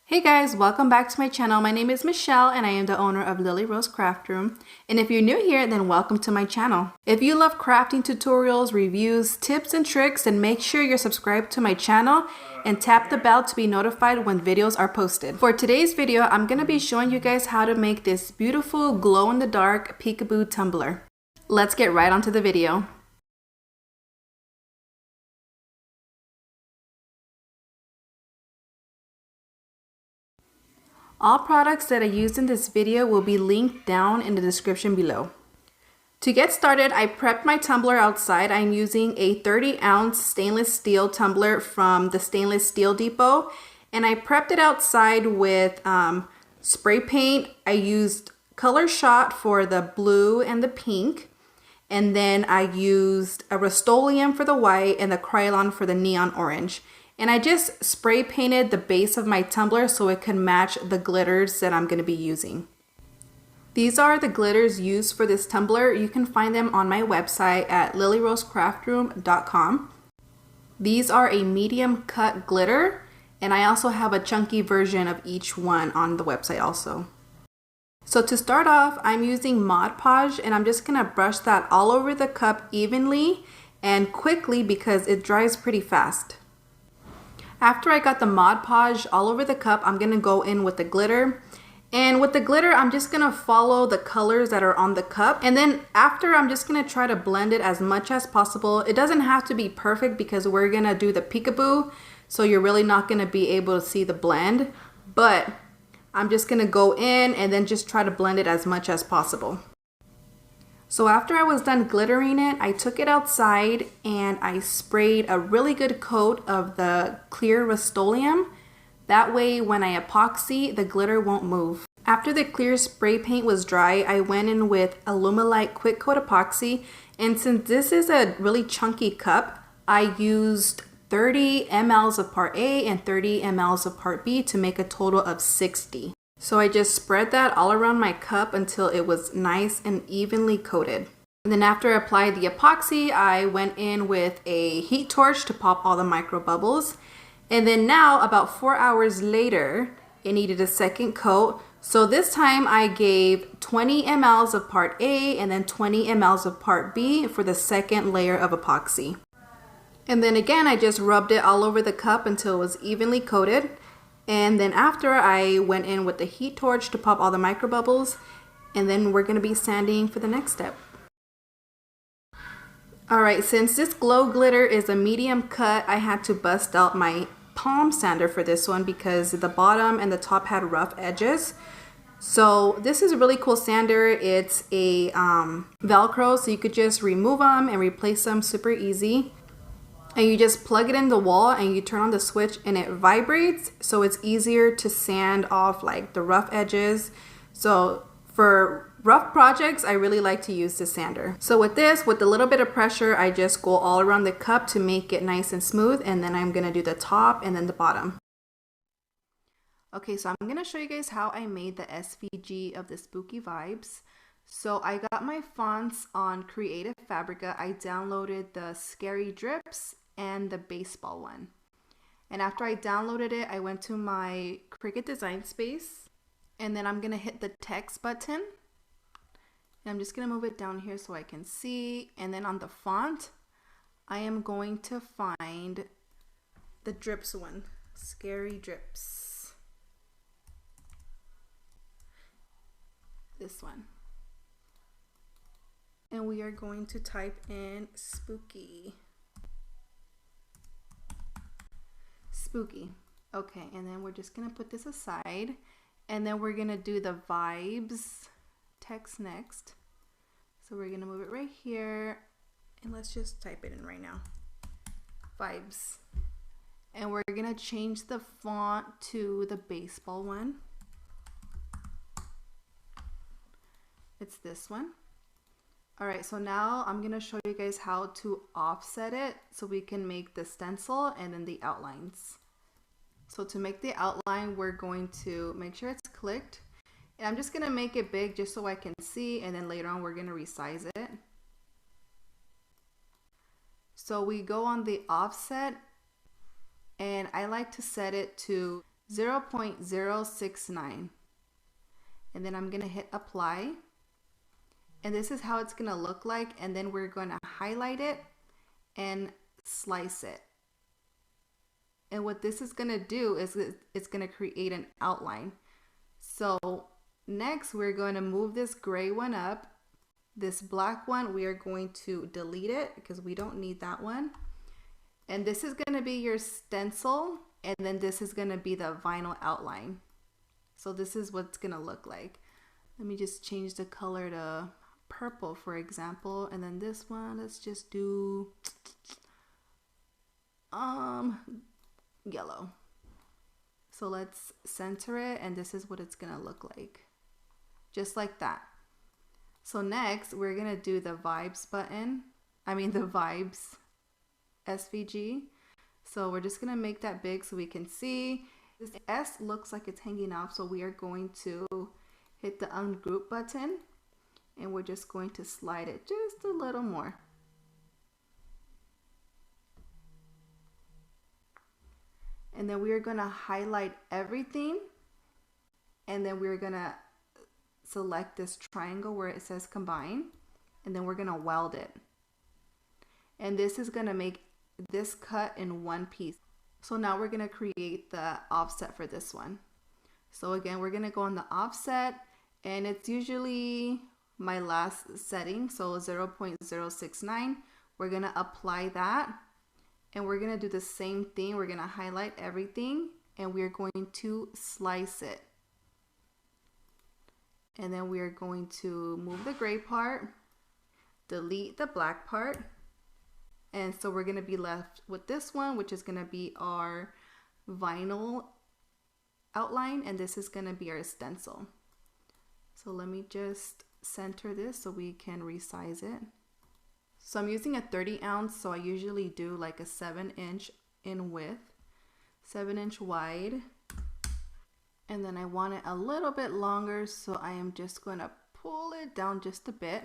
Hey guys, welcome back to my channel. My name is Michelle and I am the owner of Lily Rose Craft Room. And if you're new here, then welcome to my channel. If you love crafting tutorials, reviews, tips, and tricks, then make sure you're subscribed to my channel and tap the bell to be notified when videos are posted. For today's video, I'm going to be showing you guys how to make this beautiful glow-in-the-dark Peekaboo Tumbler. Let's get right onto the video. All products that I used in this video will be linked down in the description below. To get started, I prepped my tumbler outside. I'm using a 30-ounce stainless steel tumbler from the Stainless Steel Depot, and I prepped it outside with spray paint. I used Color Shot for the blue and the pink, and then I used a Rust-Oleum for the white and the Krylon for the neon orange. And I just spray painted the base of my tumbler so it can match the glitters that I'm going to be using. These are the glitters used for this tumbler. You can find them on my website at lilyrosecraftroom.com. These are a medium cut glitter, and I also have a chunky version of each one on the website also. So to start off, I'm using Mod Podge, and I'm just going to brush that all over the cup evenly and quickly because it dries pretty fast. After I got the Mod Podge all over the cup, I'm going to go in with the glitter. And with the glitter, I'm just going to follow the colors that are on the cup. And then after, I'm just going to try to blend it as much as possible. It doesn't have to be perfect because we're going to do the peekaboo. So you're really not going to be able to see the blend. But I'm just going to go in and then just try to blend it as much as possible. So after I was done glittering it, I took it outside and I sprayed a really good coat of the clear Rust-Oleum. That way when I epoxy, the glitter won't move. After the clear spray paint was dry, I went in with Alumilite Quick Coat Epoxy. And since this is a really chunky cup, I used 30 mLs of part A and 30 mLs of part B to make a total of 60. So I just spread that all around my cup until it was nice and evenly coated. And then after I applied the epoxy, I went in with a heat torch to pop all the micro bubbles. And then now, about 4 hours later, it needed a second coat. So this time I gave 20 mLs of part A and then 20 mLs of part B for the second layer of epoxy. And then again, I just rubbed it all over the cup until it was evenly coated. And then after, I went in with the heat torch to pop all the micro bubbles, and then we're going to be sanding for the next step. Alright, since this glow glitter is a medium cut, I had to bust out my palm sander for this one because the bottom and the top had rough edges. So this is a really cool sander. It's a Velcro, so you could just remove them and replace them super easy. And you just plug it in the wall and you turn on the switch and it vibrates, so it's easier to sand off like the rough edges. So for rough projects, I really like to use the sander. So with this, with a little bit of pressure, I just go all around the cup to make it nice and smooth, and then I'm gonna do the top and then the bottom. Okay, so I'm gonna show you guys how I made the SVG of the spooky vibes. So I got my fonts on Creative Fabrica. I downloaded the Scary Drips and the baseball one. And after I downloaded it, I went to my Cricut Design Space, and then I'm gonna hit the text button. And I'm just gonna move it down here so I can see. And then on the font, I am going to find the Drips one, Scary Drips. This one. And we are going to type in spooky. Spooky. Okay, and then we're just gonna put this aside, and then we're gonna do the vibes text next. So we're gonna move it right here, and let's just type it in right now. Vibes. And we're gonna change the font to the baseball one. It's this one. Alright, so now I'm gonna show you guys how to offset it so we can make the stencil and then the outlines. So to make the outline, we're going to make sure it's clicked. And I'm just gonna make it big just so I can see, and then later on we're gonna resize it. So we go on the offset, and I like to set it to 0.069. And then I'm gonna hit apply. And this is how it's gonna look like. And then we're gonna highlight it and slice it. And what this is gonna do is it's gonna create an outline. So next we're going to move this gray one up. This black one, we are going to delete it because we don't need that one. And this is going to be your stencil, and then this is going to be the vinyl outline. So this is what it's going to look like. Let me just change the color to purple, for example. And then this one, let's just do yellow. So let's center it, and this is what it's going to look like. Just like that. So next, we're going to do the vibes button. I mean the vibes SVG. So we're just going to make that big so we can see. This S looks like it's hanging off, so we are going to hit the ungroup button, and we're just going to slide it just a little more. And then we are going to highlight everything, and then we're going to select this triangle where it says combine, and then we're going to weld it. And this is going to make this cut in one piece. So now we're going to create the offset for this one. So again, we're going to go on the offset, and it's usually my last setting, so 0.069. We're going to apply that, and we're going to do the same thing. We're going to highlight everything, and we're going to slice it. And then we are going to move the gray part, delete the black part. And so we're going to be left with this one, which is going to be our vinyl outline. And this is going to be our stencil. So let me just center this so we can resize it. So I'm using a 30 ounce. So I usually do like a 7-inch in width, 7-inch wide. And then I want it a little bit longer, so I am just going to pull it down just a bit.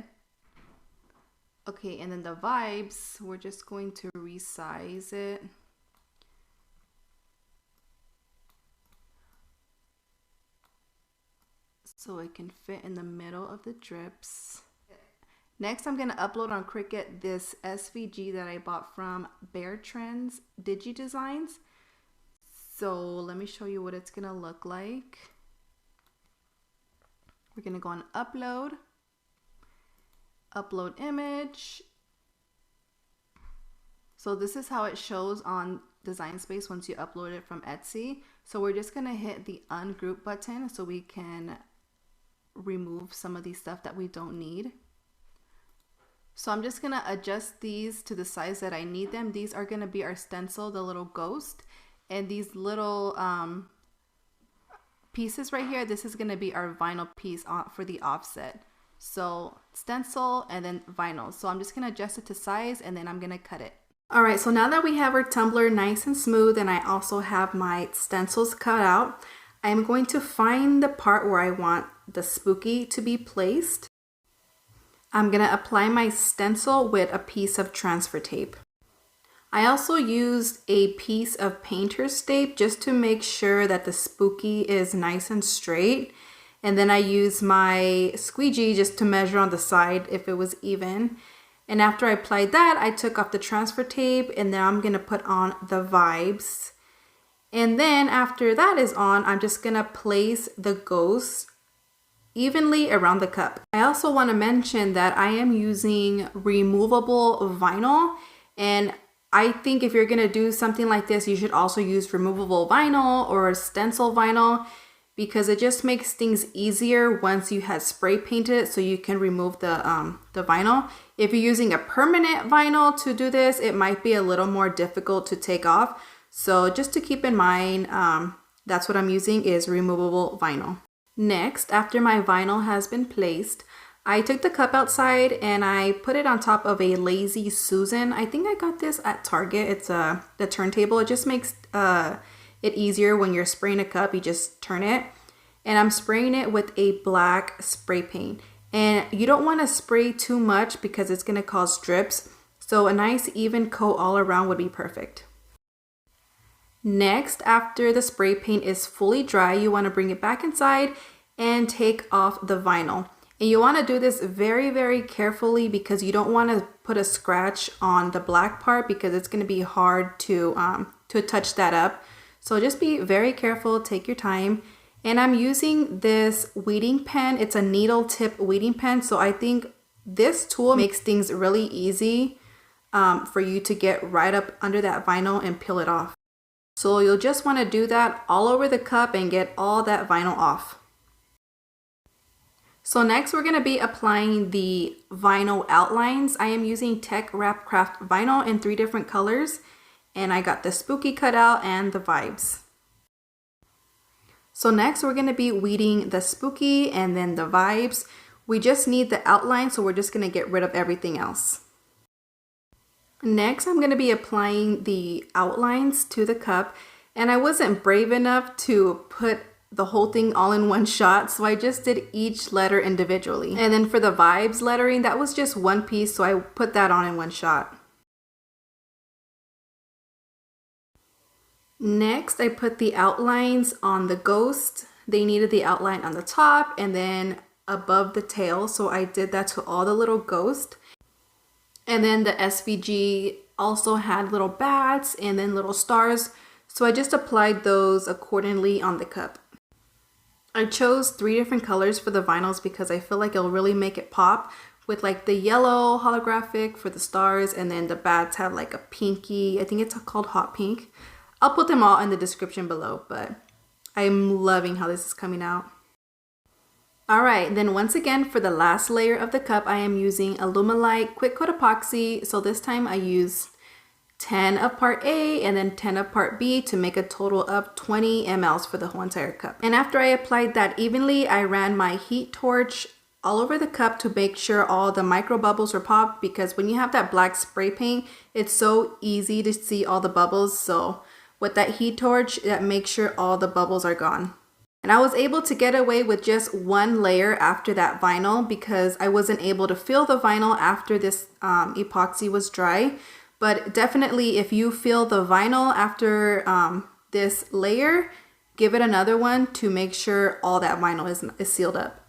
Okay, and then the vibes, we're just going to resize it. So it can fit in the middle of the drips. Next, I'm going to upload on Cricut this SVG that I bought from Bear Trends Digi Designs. So let me show you what it's going to look like. We're going to go on upload, upload image. So this is how it shows on Design Space once you upload it from Etsy. So we're just going to hit the ungroup button so we can remove some of these stuff that we don't need. So I'm just going to adjust these to the size that I need them. These are going to be our stencil, the little ghost. And these little pieces right here, this is going to be our vinyl piece for the offset. So stencil and then vinyl. So I'm just going to adjust it to size, and then I'm going to cut it. All right, so now that we have our tumbler nice and smooth, and I also have my stencils cut out, I'm going to find the part where I want the spooky to be placed. I'm going to apply my stencil with a piece of transfer tape. I also used a piece of painter's tape just to make sure that the spooky is nice and straight. And then I used my squeegee just to measure on the side if it was even. And after I applied that, I took off the transfer tape, and then I'm going to put on the vibes. And then after that is on, I'm just going to place the ghost evenly around the cup. I also want to mention that I am using removable vinyl, and I think if you're going to do something like this, you should also use removable vinyl or stencil vinyl, because it just makes things easier once you have spray painted it, so you can remove the vinyl. If you're using a permanent vinyl to do this, it might be a little more difficult to take off. So just to keep in mind, that's what I'm using, is removable vinyl. Next, after my vinyl has been placed, I took the cup outside and I put it on top of a Lazy Susan. I think I got this at Target. It's the turntable. It just makes it easier when you're spraying a cup. You just turn it. And I'm spraying it with a black spray paint. And you don't want to spray too much because it's going to cause drips. So a nice even coat all around would be perfect. Next, after the spray paint is fully dry, you want to bring it back inside and take off the vinyl. And you want to do this very, very carefully because you don't want to put a scratch on the black part because it's going to be hard to touch that up. So just be very careful, take your time. And I'm using this weeding pen. It's a needle tip weeding pen. So I think this tool makes things really easy for you to get right up under that vinyl and peel it off. So you'll just want to do that all over the cup and get all that vinyl off. So next we're going to be applying the vinyl outlines. I am using Tech Wrap Craft vinyl in 3 different colors. And I got the spooky cutout and the vibes. So next we're going to be weeding the spooky and then the vibes. We just need the outline, so we're just going to get rid of everything else. Next I'm going to be applying the outlines to the cup. And I wasn't brave enough to put the whole thing all in one shot, so I just did each letter individually. And then for the vibes lettering, that was just one piece, so I put that on in one shot. Next, I put the outlines on the ghost. They needed the outline on the top and then above the tail, so I did that to all the little ghosts. And then the SVG also had little bats and then little stars, so I just applied those accordingly on the cup. I chose 3 different colors for the vinyls because I feel like it'll really make it pop, with like the yellow holographic for the stars, and then the bats have like a pinky, I think it's called hot pink. I'll put them all in the description below, but I'm loving how this is coming out. Alright, then once again for the last layer of the cup, I am using Alumilite Quick Coat Epoxy. So this time I used 10 of part A and then 10 of part B to make a total of 20 mLs for the whole entire cup. And after I applied that evenly, I ran my heat torch all over the cup to make sure all the micro bubbles were popped, because when you have that black spray paint, it's so easy to see all the bubbles. So with that heat torch, that makes sure all the bubbles are gone. And I was able to get away with just 1 layer after that vinyl because I wasn't able to feel the vinyl after this epoxy was dry. But definitely if you feel the vinyl after this layer, give it another one to make sure all that vinyl is sealed up.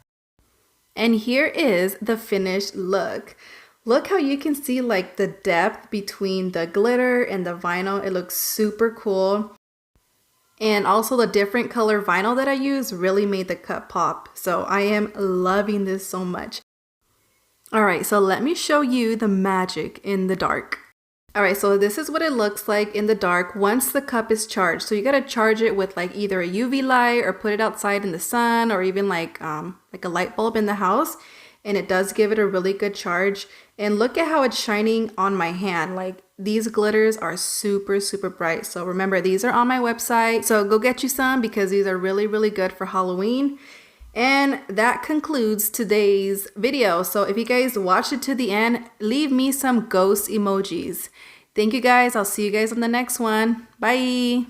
And here is the finished look. Look how you can see like the depth between the glitter and the vinyl. It looks super cool. And also the different color vinyl that I used really made the cup pop. So I am loving this so much. Alright, so let me show you the magic in the dark. Alright, so this is what it looks like in the dark once the cup is charged. So you gotta charge it with like either a UV light or put it outside in the sun, or even like a light bulb in the house. And it does give it a really good charge. And look at how it's shining on my hand. Like these glitters are super, super bright. So remember, these are on my website. So go get you some because these are really, really good for Halloween. And that concludes today's video. So if you guys watched it to the end, leave me some ghost emojis. Thank you guys. I'll see you guys on the next one. Bye.